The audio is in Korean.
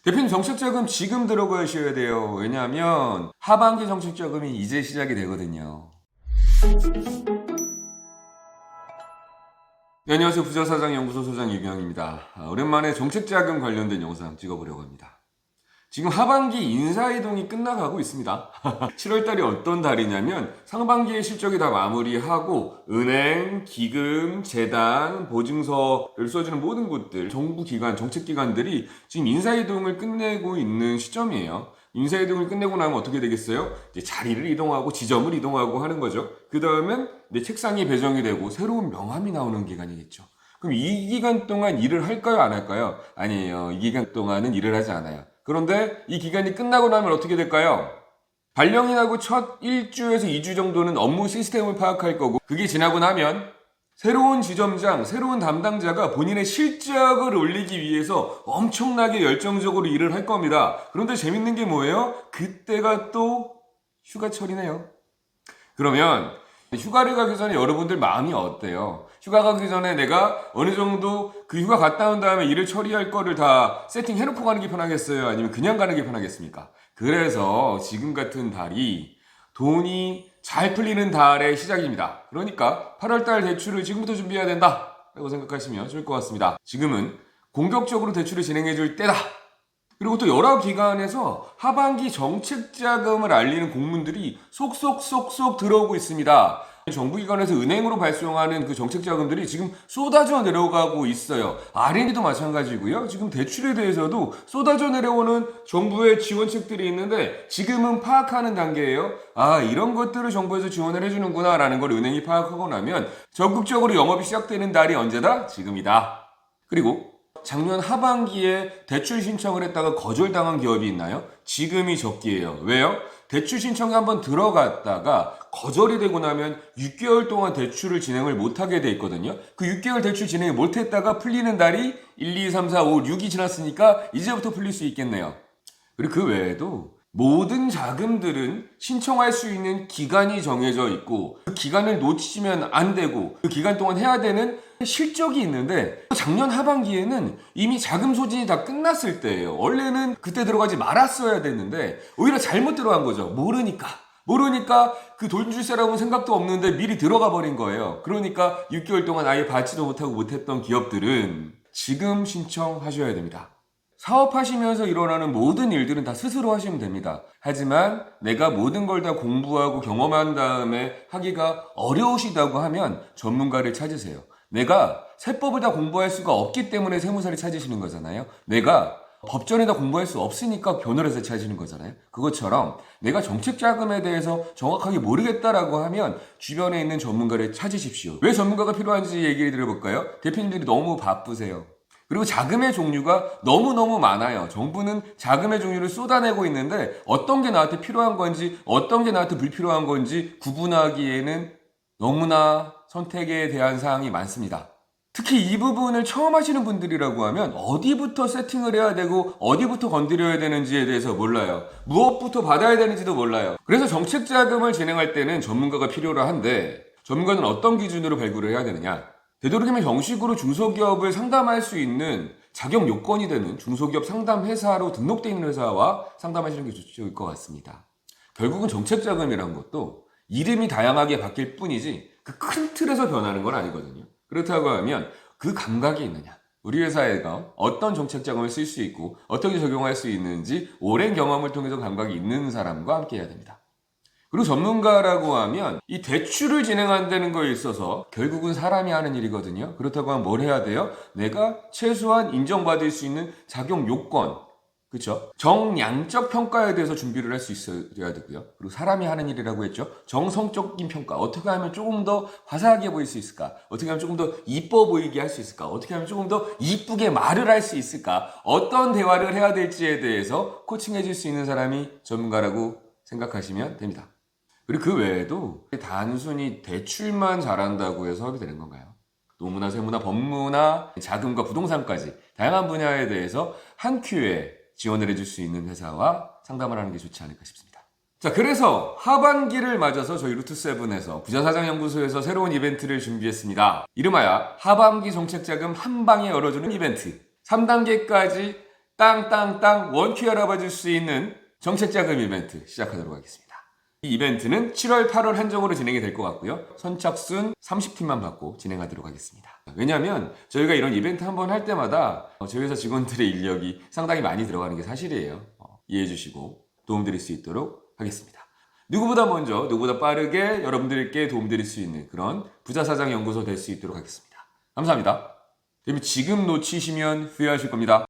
대표님 정책자금 지금 들어가셔야 돼요. 왜냐하면 하반기 정책자금이 이제 시작이 되거든요. 네, 안녕하세요. 부자사장연구소 소장 이병입니다. 오랜만에 정책자금 관련된 영상 찍어보려고 합니다. 지금 하반기 인사이동이 끝나가고 있습니다. 7월달이 어떤 달이냐면 상반기의 실적이 다 마무리하고 은행, 기금, 재단, 보증서를 써주는 모든 곳들, 정부 기관, 정책기관들이 지금 인사이동을 끝내고 있는 시점이에요. 인사이동을 끝내고 나면 어떻게 되겠어요? 이제 자리를 이동하고 지점을 이동하고 하는 거죠. 그 다음엔 내 책상이 배정이 되고 새로운 명함이 나오는 기간이겠죠. 그럼 이 기간 동안 일을 할까요? 안 할까요? 아니에요. 이 기간 동안은 일을 하지 않아요. 그런데 이 기간이 끝나고 나면 어떻게 될까요? 발령이 나고 첫 1주에서 2주 정도는 업무 시스템을 파악할 거고, 그게 지나고 나면 새로운 지점장, 새로운 담당자가 본인의 실적을 올리기 위해서 엄청나게 열정적으로 일을 할 겁니다. 그런데 재밌는 게 뭐예요? 그때가 또 휴가철이네요. 그러면 휴가를 가기 전에 여러분들 마음이 어때요? 휴가 가기 전에 내가 어느 정도 그 휴가 갔다 온 다음에 일을 처리할 거를 다 세팅해놓고 가는 게 편하겠어요? 아니면 그냥 가는 게 편하겠습니까? 그래서 지금 같은 달이 돈이 잘 풀리는 달의 시작입니다. 그러니까 8월달 대출을 지금부터 준비해야 된다 라고 생각하시면 좋을 것 같습니다. 지금은 공격적으로 대출을 진행해 줄 때다. 그리고 또 여러 기관에서 하반기 정책자금을 알리는 공문들이 속속속속 들어오고 있습니다. 정부기관에서 은행으로 발송하는 그 정책자금들이 지금 쏟아져 내려가고 있어요. R&D도 마찬가지고요. 지금 대출에 대해서도 쏟아져 내려오는 정부의 지원책들이 있는데 지금은 파악하는 단계예요. 아, 이런 것들을 정부에서 지원을 해주는구나 라는 걸 은행이 파악하고 나면 적극적으로 영업이 시작되는 달이 언제다? 지금이다. 그리고 작년 하반기에 대출 신청을 했다가 거절당한 기업이 있나요? 지금이 적기예요. 왜요? 대출 신청이 한번 들어갔다가 거절이 되고 나면 6개월 동안 대출을 진행을 못하게 돼 있거든요. 그 6개월 대출 진행을 못했다가 풀리는 달이 1, 2, 3, 4, 5, 6이 지났으니까 이제부터 풀릴 수 있겠네요. 그리고 그 외에도 모든 자금들은 신청할 수 있는 기간이 정해져 있고 그 기간을 놓치면 안 되고 그 기간 동안 해야 되는 실적이 있는데 작년 하반기에는 이미 자금 소진이 다 끝났을 때예요. 원래는 그때 들어가지 말았어야 됐는데 오히려 잘못 들어간 거죠. 모르니까 그 돈 줄 사람은 생각도 없는데 미리 들어가 버린 거예요. 그러니까 6개월 동안 아예 받지도 못하고 못했던 기업들은 지금 신청하셔야 됩니다. 사업하시면서 일어나는 모든 일들은 다 스스로 하시면 됩니다. 하지만 내가 모든 걸 다 공부하고 경험한 다음에 하기가 어려우시다고 하면 전문가를 찾으세요. 내가 세법을 다 공부할 수가 없기 때문에 세무사를 찾으시는 거잖아요. 내가 법전에 다 공부할 수 없으니까 변호사를 찾으시는 거잖아요. 그것처럼 내가 정책자금에 대해서 정확하게 모르겠다라고 하면 주변에 있는 전문가를 찾으십시오. 왜 전문가가 필요한지 얘기를 드려볼까요? 대표님들이 너무 바쁘세요. 그리고 자금의 종류가 너무너무 많아요. 정부는 자금의 종류를 쏟아내고 있는데 어떤 게 나한테 필요한 건지 어떤 게 나한테 불필요한 건지 구분하기에는 너무나 선택에 대한 사항이 많습니다. 특히 이 부분을 처음 하시는 분들이라고 하면 어디부터 세팅을 해야 되고 어디부터 건드려야 되는지에 대해서 몰라요. 무엇부터 받아야 되는지도 몰라요. 그래서 정책자금을 진행할 때는 전문가가 필요로 한데 전문가는 어떤 기준으로 발굴을 해야 되느냐? 되도록이면 형식으로 중소기업을 상담할 수 있는 자격 요건이 되는 중소기업 상담회사로 등록되어 있는 회사와 상담하시는 게 좋을 것 같습니다. 결국은 정책자금이란 것도 이름이 다양하게 바뀔 뿐이지 그 큰 틀에서 변하는 건 아니거든요. 그렇다고 하면 그 감각이 있느냐? 우리 회사에가 어떤 정책자금을 쓸 수 있고 어떻게 적용할 수 있는지 오랜 경험을 통해서 감각이 있는 사람과 함께 해야 됩니다. 그리고 전문가라고 하면 이 대출을 진행한다는 거에 있어서 결국은 사람이 하는 일이거든요. 그렇다고 하면 뭘 해야 돼요? 내가 최소한 인정받을 수 있는 자격 요건, 그렇죠? 정량적 평가에 대해서 준비를 할 수 있어야 되고요. 그리고 사람이 하는 일이라고 했죠. 정성적인 평가. 어떻게 하면 조금 더 화사하게 보일 수 있을까? 어떻게 하면 조금 더 이뻐 보이게 할 수 있을까? 어떻게 하면 조금 더 이쁘게 말을 할 수 있을까? 어떤 대화를 해야 될지에 대해서 코칭해 줄 수 있는 사람이 전문가라고 생각하시면 됩니다. 그리고 그 외에도 단순히 대출만 잘한다고 해서 사업이 되는 건가요? 노무나, 세무나, 법무나, 자금과 부동산까지 다양한 분야에 대해서 한 큐에 지원을 해줄 수 있는 회사와 상담을 하는 게 좋지 않을까 싶습니다. 자, 그래서 하반기를 맞아서 저희 루트7에서 부자사장연구소에서 새로운 이벤트를 준비했습니다. 이름하여 하반기 정책자금 한 방에 열어주는 이벤트. 3단계까지 땅땅땅 원큐 알아봐줄 수 있는 정책자금 이벤트 시작하도록 하겠습니다. 이 이벤트는 7월, 8월 한정으로 진행이 될 것 같고요. 선착순 30팀만 받고 진행하도록 하겠습니다. 왜냐하면 저희가 이런 이벤트 한번 할 때마다 저희 회사 직원들의 인력이 상당히 많이 들어가는 게 사실이에요. 이해해 주시고 도움드릴 수 있도록 하겠습니다. 누구보다 먼저, 누구보다 빠르게 여러분들께 도움드릴 수 있는 그런 부자사장 연구소 될 수 있도록 하겠습니다. 감사합니다. 지금 놓치시면 후회하실 겁니다.